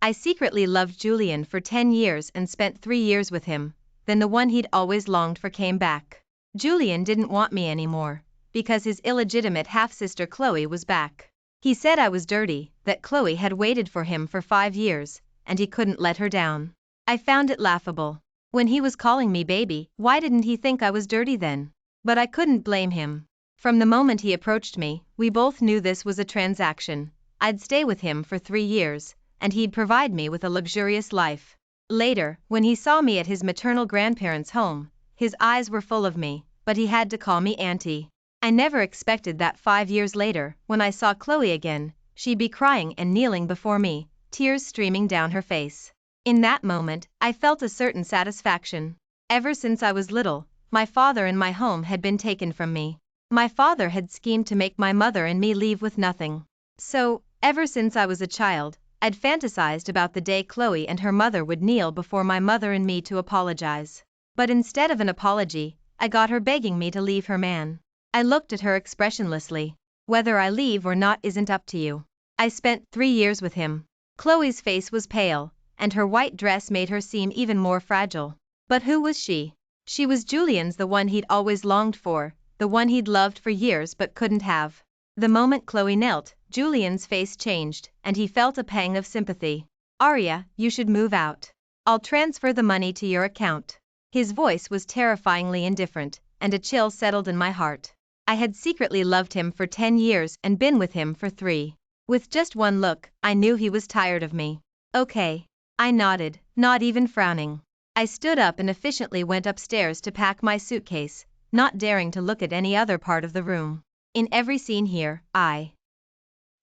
I secretly loved Julian for 10 years and spent 3 years with him. Then the one he'd always longed for came back. Julian didn't want me anymore, because his illegitimate half-sister Chloe was back. He said I was dirty, that Chloe had waited for him for 5 years, and he couldn't let her down. I found it laughable. When he was calling me baby, why didn't he think I was dirty then? But I couldn't blame him. From the moment he approached me, we both knew this was a transaction. I'd stay with him for 3 years, and he'd provide me with a luxurious life. Later, when he saw me at his maternal grandparents' home, his eyes were full of me, but he had to call me auntie. I never expected that 5 years later, when I saw Chloe again, she'd be crying and kneeling before me, tears streaming down her face. In that moment, I felt a certain satisfaction. Ever since I was little, my father and my home had been taken from me. My father had schemed to make my mother and me leave with nothing. So, ever since I was a child, I'd fantasized about the day Chloe and her mother would kneel before my mother and me to apologize. But instead of an apology, I got her begging me to leave her man. I looked at her expressionlessly. Whether I leave or not isn't up to you. I spent 3 years with him. Chloe's face was pale, and her white dress made her seem even more fragile. But who was she? She was Julian's, the one he'd always longed for, the one he'd loved for years but couldn't have. The moment Chloe knelt, Julian's face changed, and he felt a pang of sympathy. Arya, you should move out. I'll transfer the money to your account. His voice was terrifyingly indifferent, and a chill settled in my heart. I had secretly loved him for 10 years and been with him for 3. With just one look, I knew he was tired of me. Okay. I nodded, not even frowning. I stood up and efficiently went upstairs to pack my suitcase, not daring to look at any other part of the room. In every scene here, I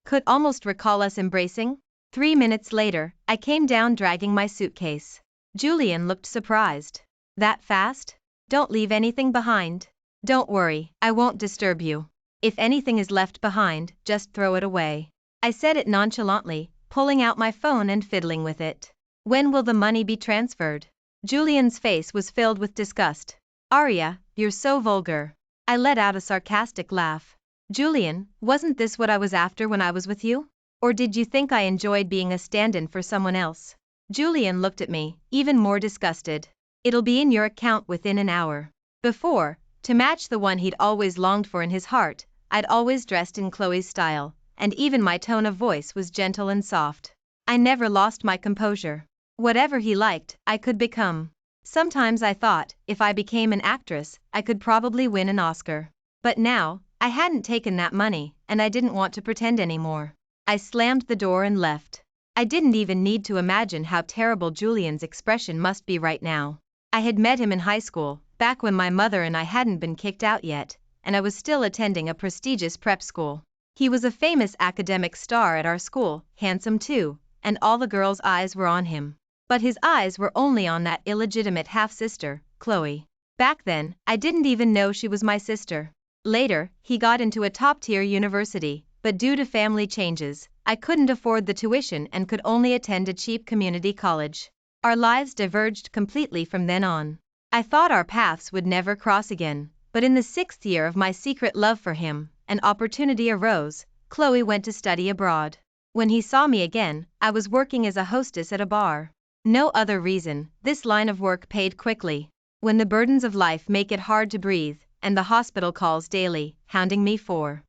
could almost recall us embracing. 3 minutes later, I came down dragging my suitcase. Julian looked surprised. That fast? Don't leave anything behind. Don't worry, I won't disturb you. If anything is left behind, just throw it away. I said it nonchalantly, pulling out my phone and fiddling with it. When will the money be transferred? Julian's face was filled with disgust. Arya, you're so vulgar. I let out a sarcastic laugh. Julian, wasn't this what I was after when I was with you? Or did you think I enjoyed being a stand-in for someone else? Julian looked at me, even more disgusted. It'll be in your account within an hour. Before, to match the one he'd always longed for in his heart, I'd always dressed in Chloe's style, and even my tone of voice was gentle and soft. I never lost my composure. Whatever he liked, I could become. Sometimes I thought, if I became an actress, I could probably win an Oscar. But now, I hadn't taken that money, and I didn't want to pretend anymore. I slammed the door and left. I didn't even need to imagine how terrible Julian's expression must be right now. I had met him in high school, back when my mother and I hadn't been kicked out yet, and I was still attending a prestigious prep school. He was a famous academic star at our school, handsome too, and all the girls' eyes were on him. But his eyes were only on that illegitimate half-sister, Chloe. Back then, I didn't even know she was my sister. Later, he got into a top-tier university, but due to family changes, I couldn't afford the tuition and could only attend a cheap community college. Our lives diverged completely from then on. I thought our paths would never cross again, but in the 6th year of my secret love for him, an opportunity arose. Chloe went to study abroad. When he saw me again, I was working as a hostess at a bar. No other reason, this line of work paid quickly. When the burdens of life make it hard to breathe, and the hospital calls daily, hounding me for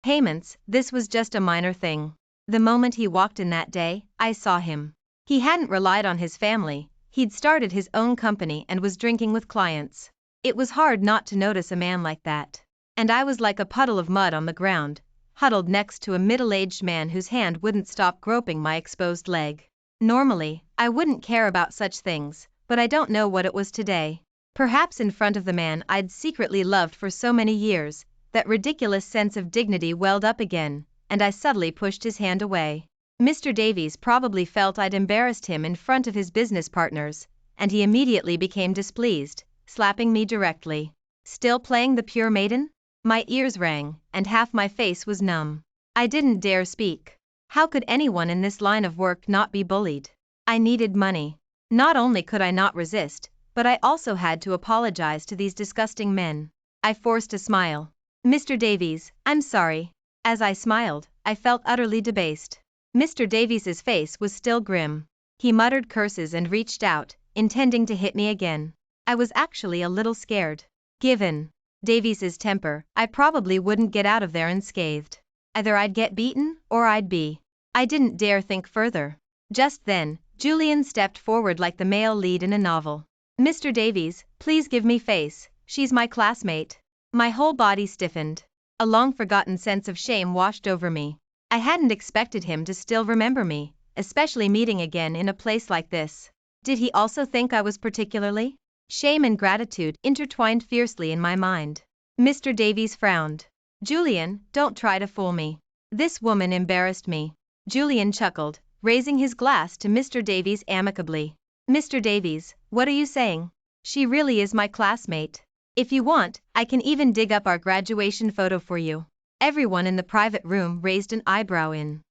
payments, this was just a minor thing. The moment he walked in that day, I saw him. He hadn't relied on his family, he'd started his own company and was drinking with clients. It was hard not to notice a man like that. And I was like a puddle of mud on the ground, huddled next to a middle-aged man whose hand wouldn't stop groping my exposed leg. Normally, I wouldn't care about such things, but I don't know what it was today. Perhaps in front of the man I'd secretly loved for so many years, that ridiculous sense of dignity welled up again, and I subtly pushed his hand away. Mr. Davies probably felt I'd embarrassed him in front of his business partners, and he immediately became displeased, slapping me directly. Still playing the pure maiden? My ears rang, and half my face was numb. I didn't dare speak. How could anyone in this line of work not be bullied? I needed money. Not only could I not resist, but I also had to apologize to these disgusting men. I forced a smile. Mr. Davies, I'm sorry. As I smiled, I felt utterly debased. Mr. Davies's face was still grim. He muttered curses and reached out, intending to hit me again. I was actually a little scared. Given Davies's temper, I probably wouldn't get out of there unscathed. Either I'd get beaten, or I'd be. I didn't dare think further. Just then, Julian stepped forward like the male lead in a novel. Mr. Davies, please give me face, she's my classmate. My whole body stiffened. A long-forgotten sense of shame washed over me. I hadn't expected him to still remember me, especially meeting again in a place like this. Did he also think I was particularly? Shame and gratitude intertwined fiercely in my mind. Mr. Davies frowned. Julian, don't try to fool me. This woman embarrassed me. Julian chuckled, raising his glass to Mr. Davies amicably. Mr. Davies, what are you saying? She really is my classmate. If you want, I can even dig up our graduation photo for you. Everyone in the private room raised an eyebrow in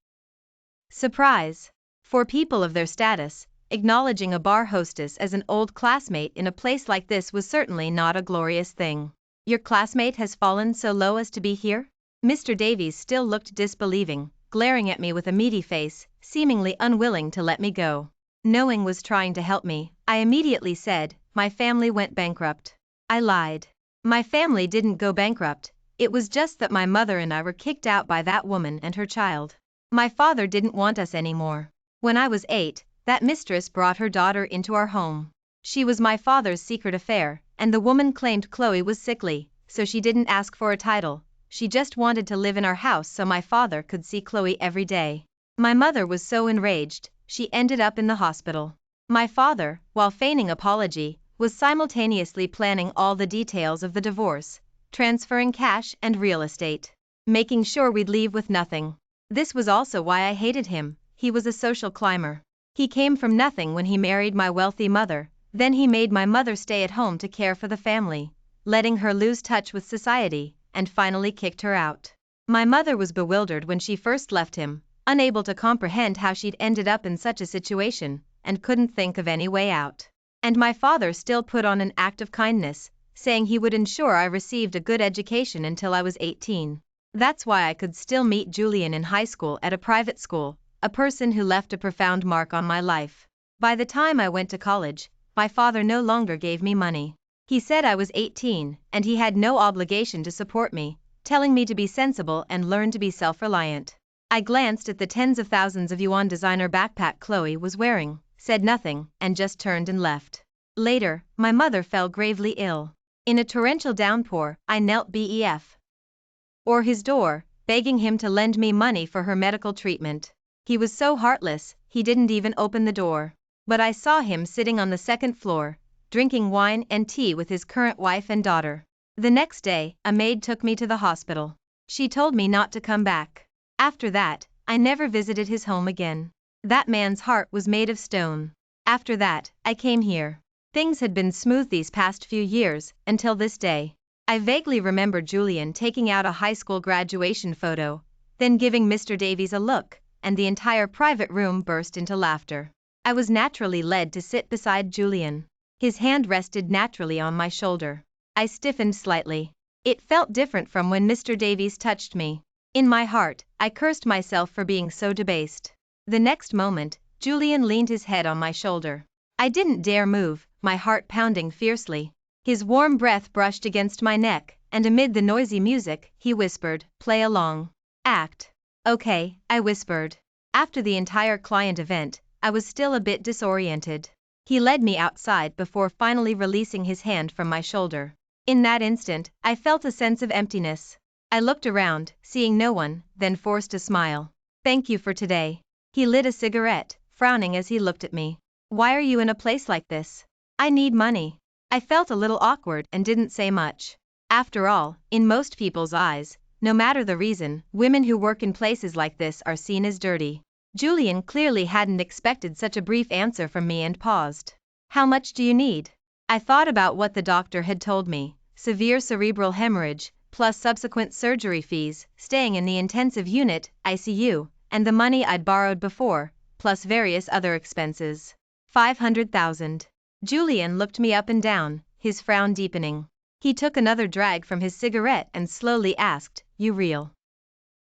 surprise. For people of their status, acknowledging a bar hostess as an old classmate in a place like this was certainly not a glorious thing. Your classmate has fallen so low as to be here? Mr. Davies still looked disbelieving, glaring at me with a meaty face, seemingly unwilling to let me go. Knowing was trying to help me, I immediately said, my family went bankrupt. I lied. My family didn't go bankrupt, it was just that my mother and I were kicked out by that woman and her child. My father didn't want us anymore. When I was 8, that mistress brought her daughter into our home. She was my father's secret affair, and the woman claimed Chloe was sickly, so she didn't ask for a title. She just wanted to live in our house so my father could see Chloe every day. My mother was so enraged, she ended up in the hospital. My father, while feigning apology, was simultaneously planning all the details of the divorce, transferring cash and real estate, making sure we'd leave with nothing. This was also why I hated him. He was a social climber. He came from nothing when he married my wealthy mother, then he made my mother stay at home to care for the family, letting her lose touch with society, and finally kicked her out. My mother was bewildered when she first left him, unable to comprehend how she'd ended up in such a situation, and couldn't think of any way out. And my father still put on an act of kindness, saying he would ensure I received a good education until I was 18. That's why I could still meet Julian in high school at a private school, a person who left a profound mark on my life. By the time I went to college, my father no longer gave me money. He said I was 18, and he had no obligation to support me, telling me to be sensible and learn to be self-reliant. I glanced at the tens of thousands of yuan designer backpack Chloe was wearing, said nothing, and just turned and left. Later, my mother fell gravely ill. In a torrential downpour, I knelt before his door, begging him to lend me money for her medical treatment. He was so heartless, he didn't even open the door. But I saw him sitting on the second floor, drinking wine and tea with his current wife and daughter. The next day, a maid took me to the hospital. She told me not to come back. After that, I never visited his home again. That man's heart was made of stone. After that, I came here. Things had been smooth these past few years, until this day. I vaguely remember Julian taking out a high school graduation photo, then giving Mr. Davies a look, and the entire private room burst into laughter. I was naturally led to sit beside Julian. His hand rested naturally on my shoulder. I stiffened slightly. It felt different from when Mr. Davies touched me. In my heart, I cursed myself for being so debased. The next moment, Julian leaned his head on my shoulder. I didn't dare move, my heart pounding fiercely. His warm breath brushed against my neck, and amid the noisy music, he whispered, "Play along. Act." "Okay," I whispered. After the entire client event, I was still a bit disoriented. He led me outside before finally releasing his hand from my shoulder. In that instant, I felt a sense of emptiness. I looked around, seeing no one, then forced a smile. "Thank you for today." He lit a cigarette, frowning as he looked at me. "Why are you in a place like this?" "I need money." I felt a little awkward and didn't say much. After all, in most people's eyes, no matter the reason, women who work in places like this are seen as dirty. Julian clearly hadn't expected such a brief answer from me and paused. "How much do you need?" I thought about what the doctor had told me: severe cerebral hemorrhage, plus subsequent surgery fees, staying in the intensive unit, ICU, and the money I'd borrowed before, plus various other expenses. 500,000. Julian looked me up and down, his frown deepening. He took another drag from his cigarette and slowly asked, "You real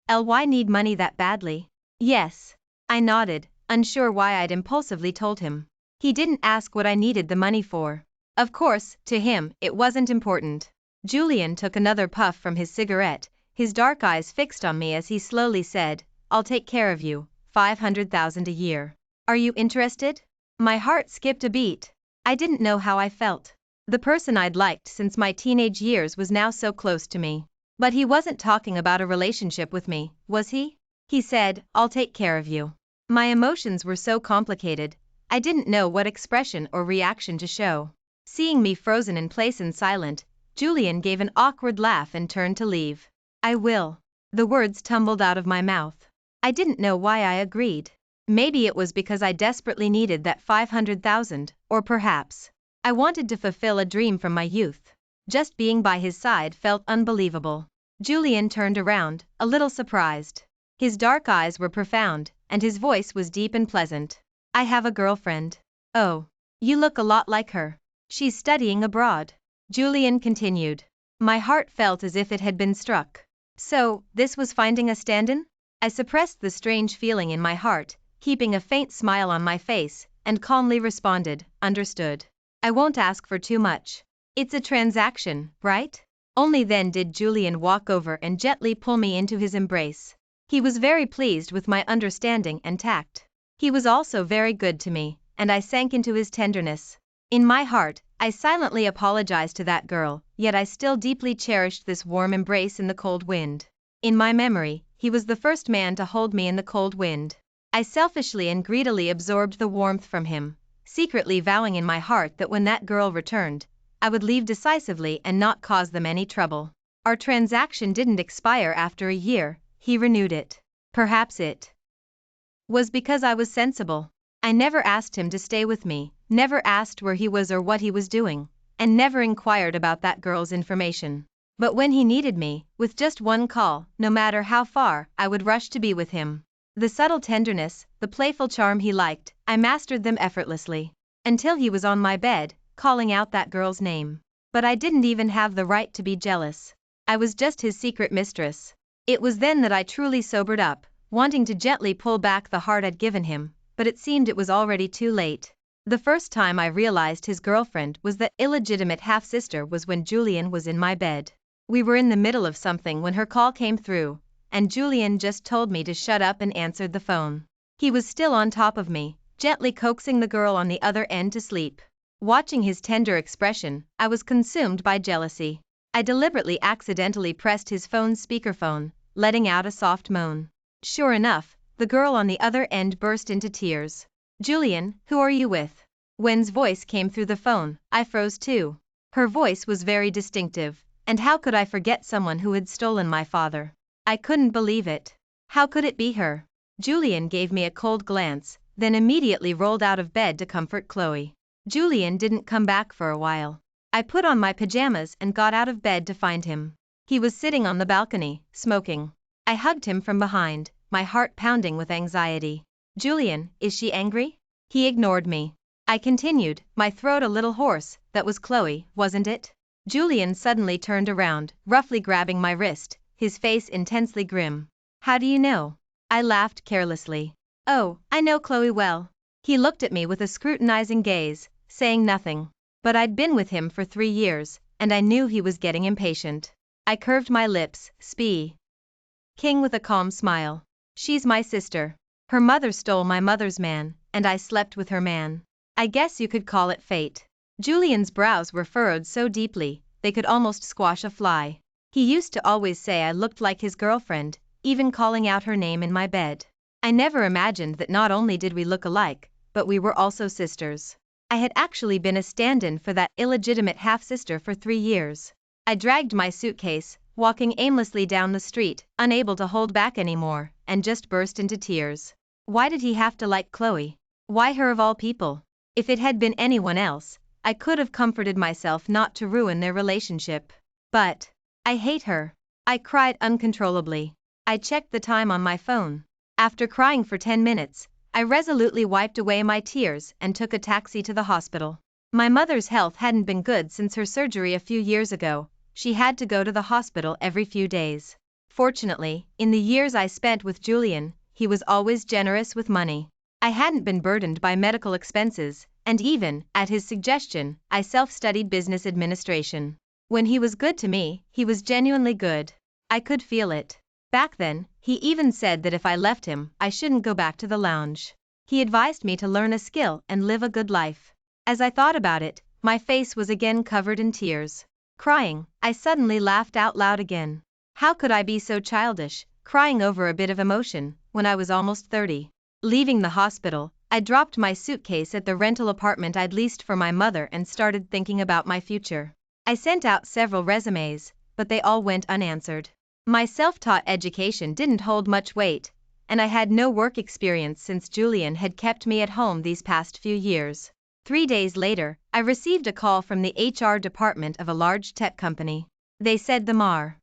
Ly need money that badly?" "Yes." I nodded, unsure why I'd impulsively told him. He didn't ask what I needed the money for. Of course, to him, it wasn't important. Julian took another puff from his cigarette, his dark eyes fixed on me as he slowly said, I'll take care of you, 500,000 a year. Are you interested? My heart skipped a beat. I didn't know how I felt. The person I'd liked since my teenage years was now so close to me. But he wasn't talking about a relationship with me, was he? He said, I'll take care of you. My emotions were so complicated, I didn't know what expression or reaction to show. Seeing me frozen in place and silent, Julian gave an awkward laugh and turned to leave. I will. The words tumbled out of my mouth. I didn't know why I agreed. Maybe it was because I desperately needed that 500,000, or perhaps I wanted to fulfill a dream from my youth. Just being by his side felt unbelievable. Julian turned around, a little surprised. His dark eyes were profound, and his voice was deep and pleasant. I have a girlfriend. Oh. You look a lot like her. She's studying abroad. Julian continued. My heart felt as if it had been struck. So, this was finding a stand-in? I suppressed the strange feeling in my heart, keeping a faint smile on my face, and calmly responded, understood. I won't ask for too much. It's a transaction, right? Only then did Julian walk over and gently pull me into his embrace. He was very pleased with my understanding and tact. He was also very good to me, and I sank into his tenderness. In my heart, I silently apologized to that girl, yet I still deeply cherished this warm embrace in the cold wind. In my memory, he was the first man to hold me in the cold wind. I selfishly and greedily absorbed the warmth from him, secretly vowing in my heart that when that girl returned, I would leave decisively and not cause them any trouble. Our transaction didn't expire after a year, he renewed it. Perhaps it was because I was sensible. I never asked him to stay with me, never asked where he was or what he was doing, and never inquired about that girl's information. But when he needed me, with just one call, no matter how far, I would rush to be with him. The subtle tenderness, the playful charm he liked, I mastered them effortlessly. Until he was on my bed, calling out that girl's name. But I didn't even have the right to be jealous. I was just his secret mistress. It was then that I truly sobered up, wanting to gently pull back the heart I'd given him, but it seemed it was already too late. The first time I realized his girlfriend was the illegitimate half-sister was when Julian was in my bed. We were in the middle of something when her call came through, and Julian just told me to shut up and answered the phone. He was still on top of me, gently coaxing the girl on the other end to sleep. Watching his tender expression, I was consumed by jealousy. I deliberately accidentally pressed his phone's speakerphone, letting out a soft moan. Sure enough, the girl on the other end burst into tears. Julian, who are you with? Wen's voice came through the phone. I froze too. Her voice was very distinctive, and how could I forget someone who had stolen my father? I couldn't believe it. How could it be her? Julian gave me a cold glance, then immediately rolled out of bed to comfort Chloe. Julian didn't come back for a while. I put on my pajamas and got out of bed to find him. He was sitting on the balcony, smoking. I hugged him from behind, my heart pounding with anxiety. Julian, is she angry? He ignored me. I continued, my throat a little hoarse. That was Chloe, wasn't it? Julian suddenly turned around, roughly grabbing my wrist, his face intensely grim. How do you know? I laughed carelessly. Oh, I know Chloe well. He looked at me with a scrutinizing gaze, saying nothing. But I'd been with him for 3 years, and I knew he was getting impatient. I curved my lips, King with a calm smile. She's my sister. Her mother stole my mother's man, and I slept with her man. I guess you could call it fate. Julian's brows were furrowed so deeply, they could almost squash a fly. He used to always say I looked like his girlfriend, even calling out her name in my bed. I never imagined that not only did we look alike, but we were also sisters. I had actually been a stand-in for that illegitimate half-sister for 3 years. I dragged my suitcase, walking aimlessly down the street, unable to hold back anymore, and just burst into tears. Why did he have to like Chloe? Why her of all people? If it had been anyone else, I could have comforted myself not to ruin their relationship. But I hate her. I cried uncontrollably. I checked the time on my phone. After crying for 10 minutes, I resolutely wiped away my tears and took a taxi to the hospital. My mother's health hadn't been good since her surgery a few years ago. She had to go to the hospital every few days. Fortunately, in the years I spent with Julian, he was always generous with money. I hadn't been burdened by medical expenses, and even, at his suggestion, I self-studied business administration. When he was good to me, he was genuinely good. I could feel it. Back then, he even said that if I left him, I shouldn't go back to the lounge. He advised me to learn a skill and live a good life. As I thought about it, my face was again covered in tears. Crying, I suddenly laughed out loud again. How could I be so childish, crying over a bit of emotion, when I was almost 30? Leaving the hospital, I dropped my suitcase at the rental apartment I'd leased for my mother and started thinking about my future. I sent out several resumes, but they all went unanswered. My self-taught education didn't hold much weight, and I had no work experience since Julian had kept me at home these past few years. 3 days later, I received a call from the HR department of a large tech company. They said the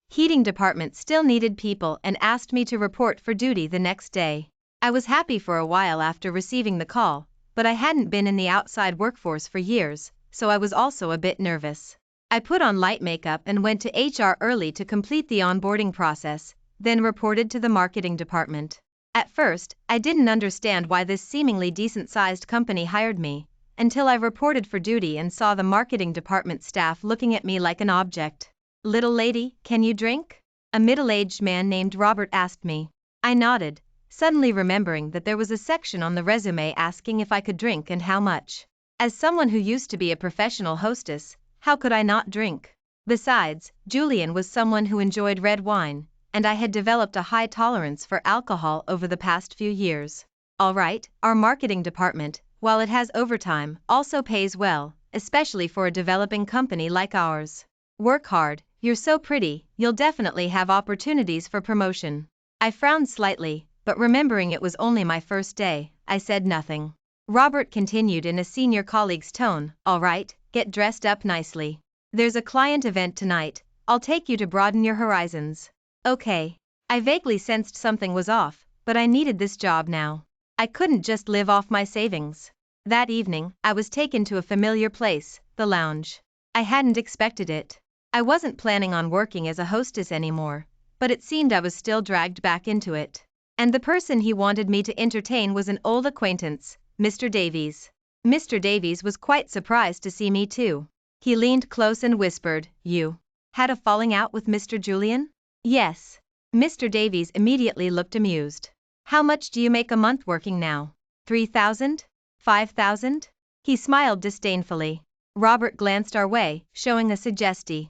heating department still needed people and asked me to report for duty the next day. I was happy for a while after receiving the call, but I hadn't been in the outside workforce for years, so I was also a bit nervous. I put on light makeup and went to HR early to complete the onboarding process, then reported to the marketing department. At first, I didn't understand why this seemingly decent-sized company hired me, until I reported for duty and saw the marketing department staff looking at me like an object. "Little lady, can you drink?" a middle-aged man named Robert asked me. I nodded, suddenly remembering that there was a section on the resume asking if I could drink and how much. As someone who used to be a professional hostess, how could I not drink? Besides, Julian was someone who enjoyed red wine, and I had developed a high tolerance for alcohol over the past few years. All right, our marketing department, while it has overtime, also pays well, especially for a developing company like ours. Work hard, you're so pretty, you'll definitely have opportunities for promotion. I frowned slightly, but remembering it was only my first day, I said nothing. Robert continued in a senior colleague's tone, "All right, get dressed up nicely. There's a client event tonight, I'll take you to broaden your horizons." Okay. I vaguely sensed something was off, but I needed this job now. I couldn't just live off my savings. That evening, I was taken to a familiar place, the lounge. I hadn't expected it. I wasn't planning on working as a hostess anymore, but it seemed I was still dragged back into it. And the person he wanted me to entertain was an old acquaintance, Mr. Davies. Mr. Davies was quite surprised to see me too. He leaned close and whispered, "You had a falling out with Mr. Julian?" "Yes." Mr. Davies immediately looked amused. "How much do you make a month working now? 3,000? 5,000? He smiled disdainfully. Robert glanced our way, showing a suggestive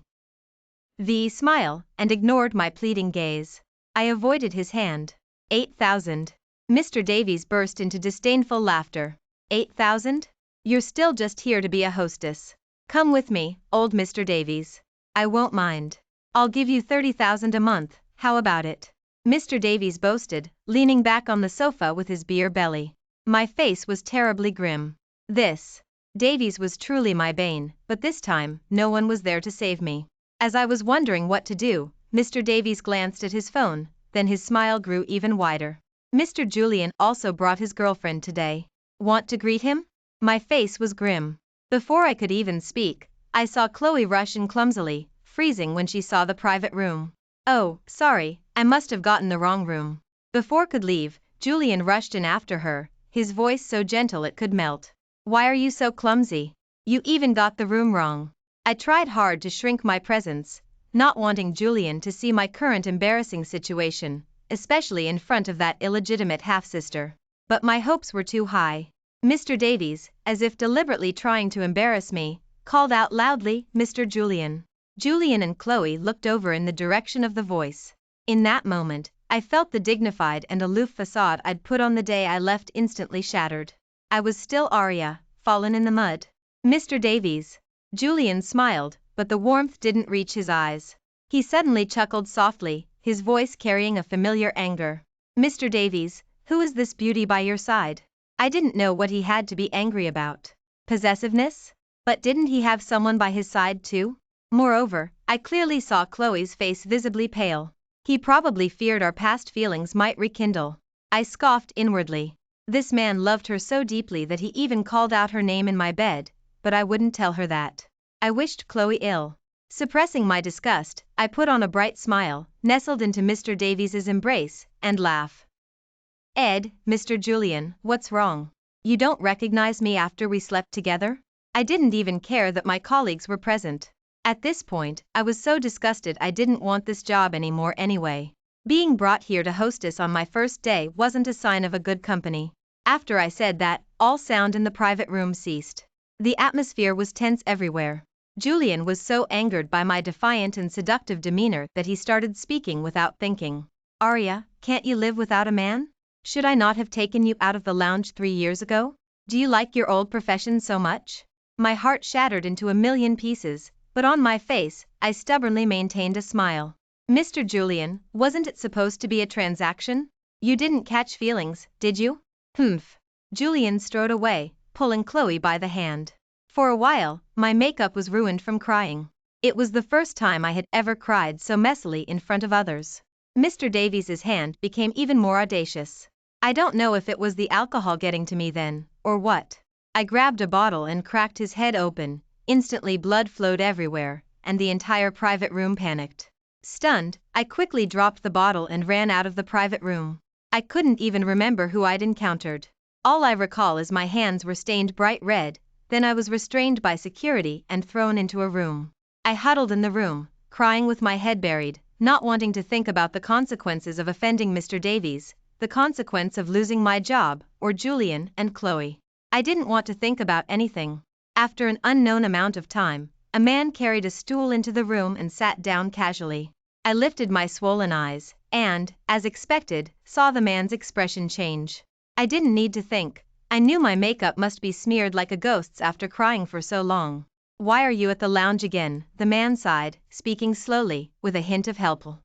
smile, and ignored my pleading gaze. I avoided his hand. 8,000. Mr. Davies burst into disdainful laughter. 8,000? You're still just here to be a hostess. Come with me, old Mr. Davies. I won't mind. I'll give you 30,000 a month, how about it?" Mr. Davies boasted, leaning back on the sofa with his beer belly. My face was terribly grim. This Davies was truly my bane, but this time, no one was there to save me. As I was wondering what to do, Mr. Davies glanced at his phone, then his smile grew even wider. "Mr. Julian also brought his girlfriend today. Want to greet him?" My face was grim. Before I could even speak, I saw Chloe rush in clumsily, freezing when she saw the private room. "Oh, sorry, I must have gotten the wrong room." Before could leave, Julian rushed in after her, his voice so gentle it could melt. "Why are you so clumsy? You even got the room wrong." I tried hard to shrink my presence, not wanting Julian to see my current embarrassing situation, especially in front of that illegitimate half-sister. But my hopes were too high. Mr. Davies, as if deliberately trying to embarrass me, called out loudly, "Mr. Julian." Julian and Chloe looked over in the direction of the voice. In that moment, I felt the dignified and aloof facade I'd put on the day I left instantly shattered. I was still Arya, fallen in the mud. "Mr. Davies." Julian smiled, but the warmth didn't reach his eyes. He suddenly chuckled softly, his voice carrying a familiar anger. "Mr. Davies, who is this beauty by your side?" I didn't know what he had to be angry about. Possessiveness? But didn't he have someone by his side too? Moreover, I clearly saw Chloe's face visibly pale. He probably feared our past feelings might rekindle. I scoffed inwardly. This man loved her so deeply that he even called out her name in my bed, but I wouldn't tell her that. I wished Chloe ill. Suppressing my disgust, I put on a bright smile, nestled into Mr. Davies's embrace, and laughed. Ed, Mr. Julian, what's wrong? You don't recognize me after we slept together? I didn't even care that my colleagues were present. At this point, I was so disgusted I didn't want this job anymore anyway. Being brought here to hostess on my first day wasn't a sign of a good company. After I said that, all sound in the private room ceased. The atmosphere was tense everywhere. Julian was so angered by my defiant and seductive demeanor that he started speaking without thinking. Arya, can't you live without a man? Should I not have taken you out of the lounge 3 years ago? Do you like your old profession so much? My heart shattered into a million pieces, but on my face, I stubbornly maintained a smile. Mr. Julian, wasn't it supposed to be a transaction? You didn't catch feelings, did you? Humph. Julian strode away, pulling Chloe by the hand. For a while, my makeup was ruined from crying. It was the first time I had ever cried so messily in front of others. Mr. Davies's hand became even more audacious. I don't know if it was the alcohol getting to me then, or what. I grabbed a bottle and cracked his head open. Instantly blood flowed everywhere, and the entire private room panicked. Stunned, I quickly dropped the bottle and ran out of the private room. I couldn't even remember who I'd encountered. All I recall is my hands were stained bright red, then I was restrained by security and thrown into a room. I huddled in the room, crying with my head buried, not wanting to think about the consequences of offending Mr. Davies, the consequence of losing my job, or Julian and Chloe. I didn't want to think about anything. After an unknown amount of time, a man carried a stool into the room and sat down casually. I lifted my swollen eyes, and, as expected, saw the man's expression change. I didn't need to think. I knew my makeup must be smeared like a ghost's after crying for so long. Why are you at the lounge again? The man sighed, speaking slowly, with a hint of helplessness.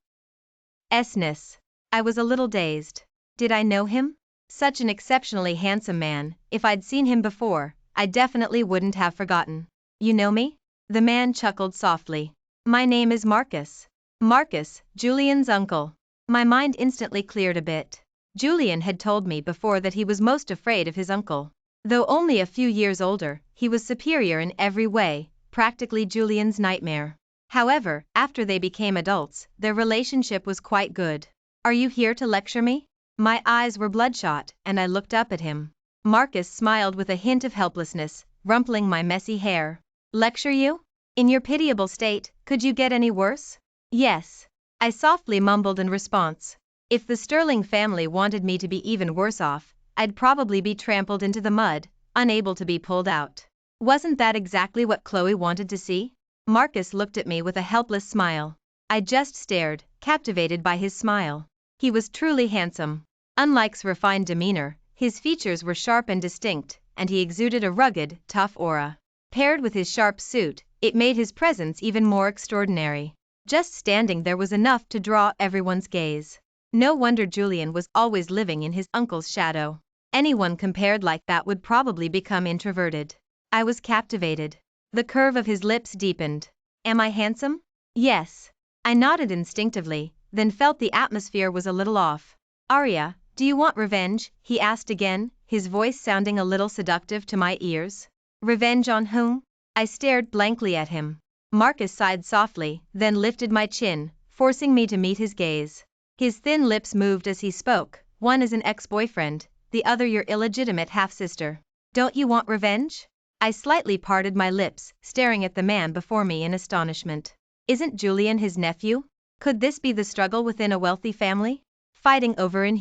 I was a little dazed. Did I know him? Such an exceptionally handsome man. If I'd seen him before, I definitely wouldn't have forgotten. You know me? The man chuckled softly. My name is Marcus. Marcus, Julian's uncle. My mind instantly cleared a bit. Julian had told me before that he was most afraid of his uncle. Though only a few years older, he was superior in every way, practically Julian's nightmare. However, after they became adults, their relationship was quite good. Are you here to lecture me? My eyes were bloodshot, and I looked up at him. Marcus smiled with a hint of helplessness, rumpling my messy hair. Lecture you? In your pitiable state, could you get any worse? Yes. I softly mumbled in response. If the Sterling family wanted me to be even worse off, I'd probably be trampled into the mud, unable to be pulled out. Wasn't that exactly what Chloe wanted to see? Marcus looked at me with a helpless smile. I just stared, captivated by his smile. He was truly handsome. Unlike refined demeanor, his features were sharp and distinct, and he exuded a rugged, tough aura. Paired with his sharp suit, it made his presence even more extraordinary. Just standing there was enough to draw everyone's gaze. No wonder Julian was always living in his uncle's shadow. Anyone compared like that would probably become introverted. I was captivated. The curve of his lips deepened. Am I handsome? Yes. I nodded instinctively, then felt the atmosphere was a little off. Arya, do you want revenge? He asked again, his voice sounding a little seductive to my ears. Revenge on whom? I stared blankly at him. Marcus sighed softly, then lifted my chin, forcing me to meet his gaze. His thin lips moved as he spoke. One is an ex-boyfriend, the other your illegitimate half-sister. Don't you want revenge? I slightly parted my lips, staring at the man before me in astonishment. Isn't Julian his nephew? Could this be the struggle within a wealthy family? Fighting over an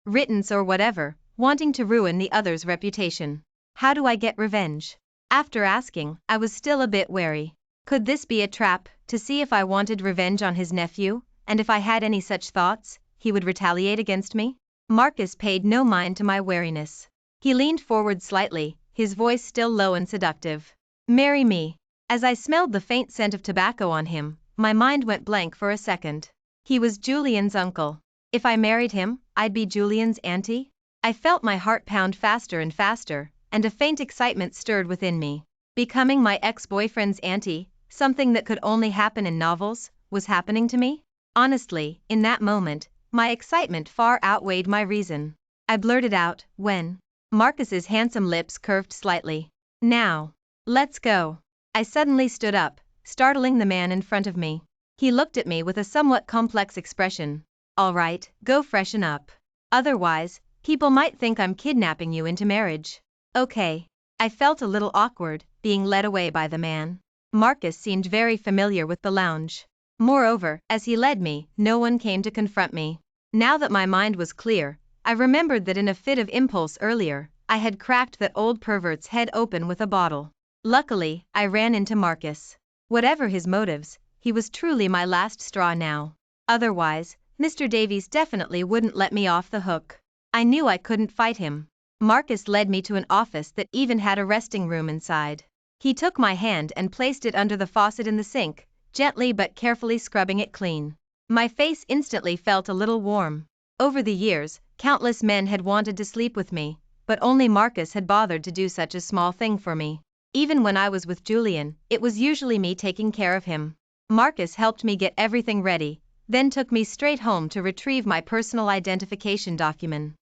rittance or whatever, wanting to ruin the other's reputation. How do I get revenge? After asking, I was still a bit wary. Could this be a trap, to see if I wanted revenge on his nephew, and if I had any such thoughts, he would retaliate against me? Marcus paid no mind to my wariness. He leaned forward slightly, his voice still low and seductive. Marry me. As I smelled the faint scent of tobacco on him, my mind went blank for a second. He was Julian's uncle. If I married him, I'd be Julian's auntie? I felt my heart pound faster and faster, and a faint excitement stirred within me. Becoming my ex-boyfriend's auntie, something that could only happen in novels, was happening to me? Honestly, in that moment, my excitement far outweighed my reason. I blurted out, when? Marcus's handsome lips curved slightly. Now. Let's go. I suddenly stood up, startling the man in front of me. He looked at me with a somewhat complex expression. All right, go freshen up. Otherwise, people might think I'm kidnapping you into marriage. Okay. I felt a little awkward, being led away by the man. Marcus seemed very familiar with the lounge. Moreover, as he led me, no one came to confront me. Now that my mind was clear, I remembered that in a fit of impulse earlier, I had cracked that old pervert's head open with a bottle. Luckily, I ran into Marcus. Whatever his motives, he was truly my last straw now. Otherwise, Mr. Davies definitely wouldn't let me off the hook. I knew I couldn't fight him. Marcus led me to an office that even had a resting room inside. He took my hand and placed it under the faucet in the sink, gently but carefully scrubbing it clean. My face instantly felt a little warm. Over the years, countless men had wanted to sleep with me, but only Marcus had bothered to do such a small thing for me. Even when I was with Julian, it was usually me taking care of him. Marcus helped me get everything ready, then took me straight home to retrieve my personal identification document.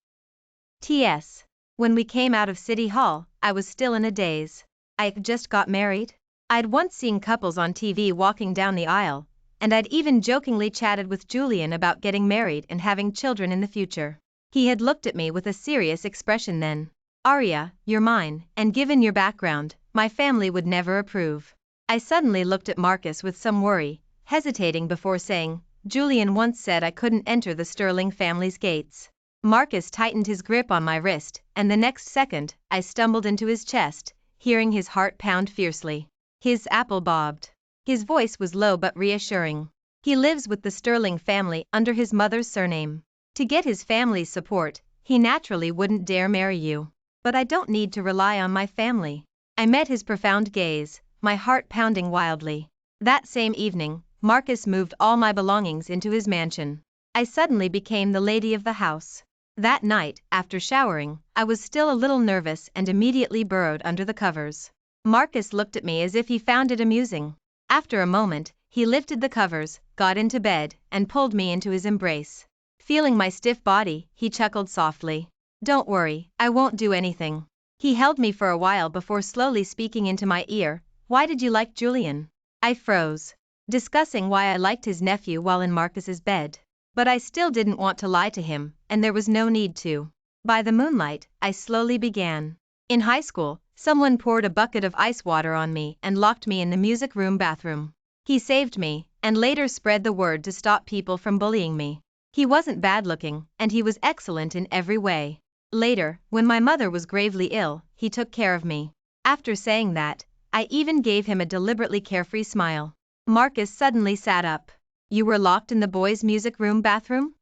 T.S. When we came out of City Hall, I was still in a daze. I had just got married. I'd once seen couples on TV walking down the aisle, and I'd even jokingly chatted with Julian about getting married and having children in the future. He had looked at me with a serious expression then. Arya, you're mine, and given your background, my family would never approve. I suddenly looked at Marcus with some worry, hesitating before saying, Julian once said I couldn't enter the Sterling family's gates. Marcus tightened his grip on my wrist, and the next second, I stumbled into his chest, hearing his heart pound fiercely. His apple bobbed. His voice was low but reassuring. He lives with the Sterling family under his mother's surname. To get his family's support, he naturally wouldn't dare marry you. But I don't need to rely on my family. I met his profound gaze, my heart pounding wildly. That same evening, Marcus moved all my belongings into his mansion. I suddenly became the lady of the house. That night, after showering, I was still a little nervous and immediately burrowed under the covers. Marcus looked at me as if he found it amusing. After a moment, he lifted the covers, got into bed, and pulled me into his embrace. Feeling my stiff body, he chuckled softly. Don't worry, I won't do anything. He held me for a while before slowly speaking into my ear. Why did you like Julian? I froze. Discussing why I liked his nephew while in Marcus's bed. But I still didn't want to lie to him, and there was no need to. By the moonlight, I slowly began. In high school, someone poured a bucket of ice water on me and locked me in the music room bathroom. He saved me, and later spread the word to stop people from bullying me. He wasn't bad looking, and he was excellent in every way. Later, when my mother was gravely ill, he took care of me. After saying that, I even gave him a deliberately carefree smile. Marcus suddenly sat up. You were locked in the boys' music room bathroom?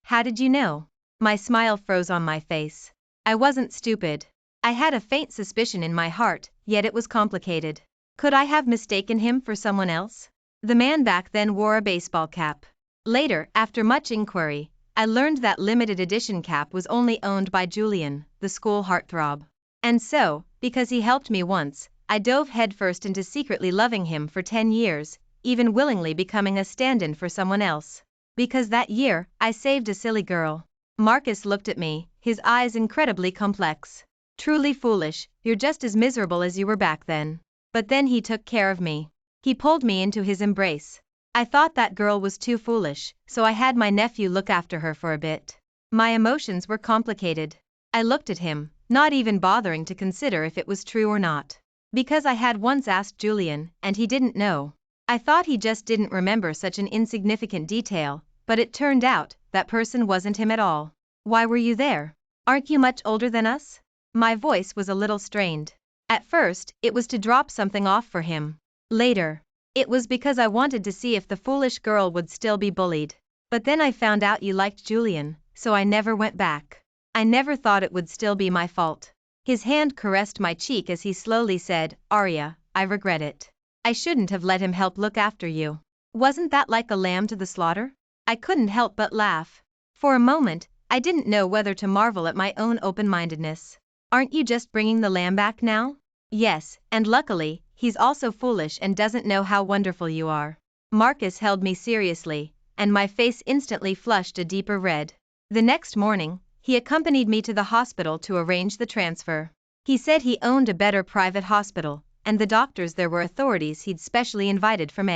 How did you know? My smile froze on my face. I wasn't stupid. I had a faint suspicion in my heart, yet it was complicated. Could I have mistaken him for someone else? The man back then wore a baseball cap. Later, after much inquiry, I learned that limited edition cap was only owned by Julian, the school heartthrob. And so, because he helped me once, I dove headfirst into secretly loving him for 10 years, even willingly becoming a stand-in for someone else. Because that year, I saved a silly girl. Marcus looked at me, his eyes incredibly complex. Truly foolish, you're just as miserable as you were back then. But then he took care of me. He pulled me into his embrace. I thought that girl was too foolish, so I had my nephew look after her for a bit. My emotions were complicated. I looked at him, not even bothering to consider if it was true or not. Because I had once asked Julian, and he didn't know. I thought he just didn't remember such an insignificant detail, but it turned out, that person wasn't him at all. Why were you there? Aren't you much older than us? My voice was a little strained. At first, it was to drop something off for him. Later, it was because I wanted to see if the foolish girl would still be bullied. But then I found out you liked Julian, so I never went back. I never thought it would still be my fault. His hand caressed my cheek as he slowly said, Arya, I regret it. I shouldn't have let him help look after you. Wasn't that like a lamb to the slaughter? I couldn't help but laugh. For a moment, I didn't know whether to marvel at my own open-mindedness. Aren't you just bringing the lamb back now? Yes, and luckily, he's also foolish and doesn't know how wonderful you are. Marcus held me seriously, and my face instantly flushed a deeper red. The next morning, he accompanied me to the hospital to arrange the transfer. He said he owned a better private hospital, and the doctors there were authorities he'd specially invited from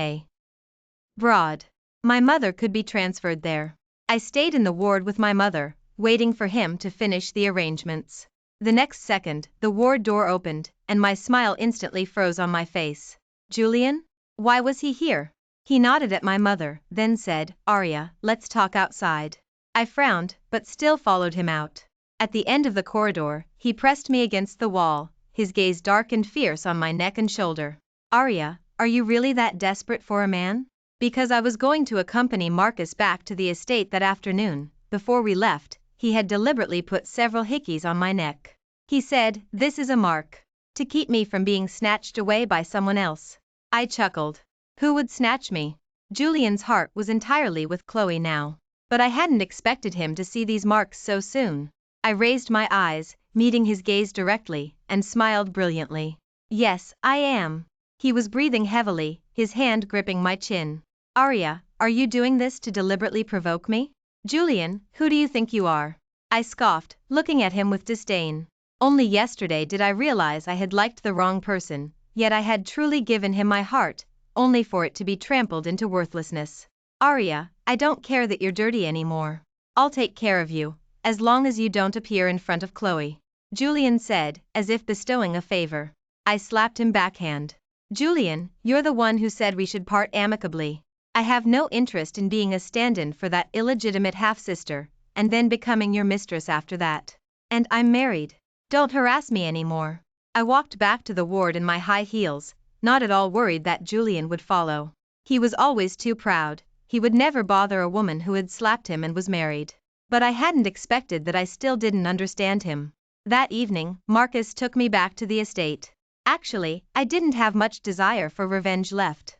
abroad. My mother could be transferred there. I stayed in the ward with my mother, waiting for him to finish the arrangements. The next second, the ward door opened, and my smile instantly froze on my face. Julian? Why was he here? He nodded at my mother, then said, Arya, let's talk outside. I frowned, but still followed him out. At the end of the corridor, he pressed me against the wall, his gaze dark and fierce on my neck and shoulder. Arya, are you really that desperate for a man? Because I was going to accompany Marcus back to the estate that afternoon. Before we left, he had deliberately put several hickeys on my neck. He said, this is a mark. To keep me from being snatched away by someone else. I chuckled. Who would snatch me? Julian's heart was entirely with Chloe now. But I hadn't expected him to see these marks so soon. I raised my eyes, meeting his gaze directly, and smiled brilliantly. Yes, I am. He was breathing heavily, his hand gripping my chin. Arya, are you doing this to deliberately provoke me? Julian, who do you think you are? I scoffed, looking at him with disdain. Only yesterday did I realize I had liked the wrong person, yet I had truly given him my heart, only for it to be trampled into worthlessness. Arya, I don't care that you're dirty anymore. I'll take care of you, as long as you don't appear in front of Chloe. Julian said, as if bestowing a favor. I slapped him backhand. Julian, you're the one who said we should part amicably. I have no interest in being a stand-in for that illegitimate half-sister, and then becoming your mistress after that. And I'm married. Don't harass me anymore. I walked back to the ward in my high heels, not at all worried that Julian would follow. He was always too proud, he would never bother a woman who had slapped him and was married. But I hadn't expected that I still didn't understand him. That evening, Marcus took me back to the estate. Actually, I didn't have much desire for revenge left.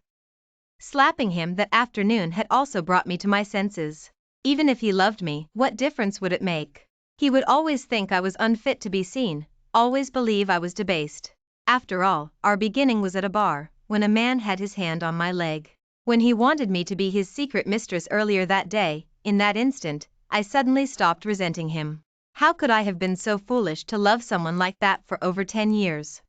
Slapping him that afternoon had also brought me to my senses. Even if he loved me, what difference would it make? He would always think I was unfit to be seen, always believe I was debased. After all, our beginning was at a bar, when a man had his hand on my leg. When he wanted me to be his secret mistress earlier that day, in that instant, I suddenly stopped resenting him. How could I have been so foolish to love someone like that for over 10 years?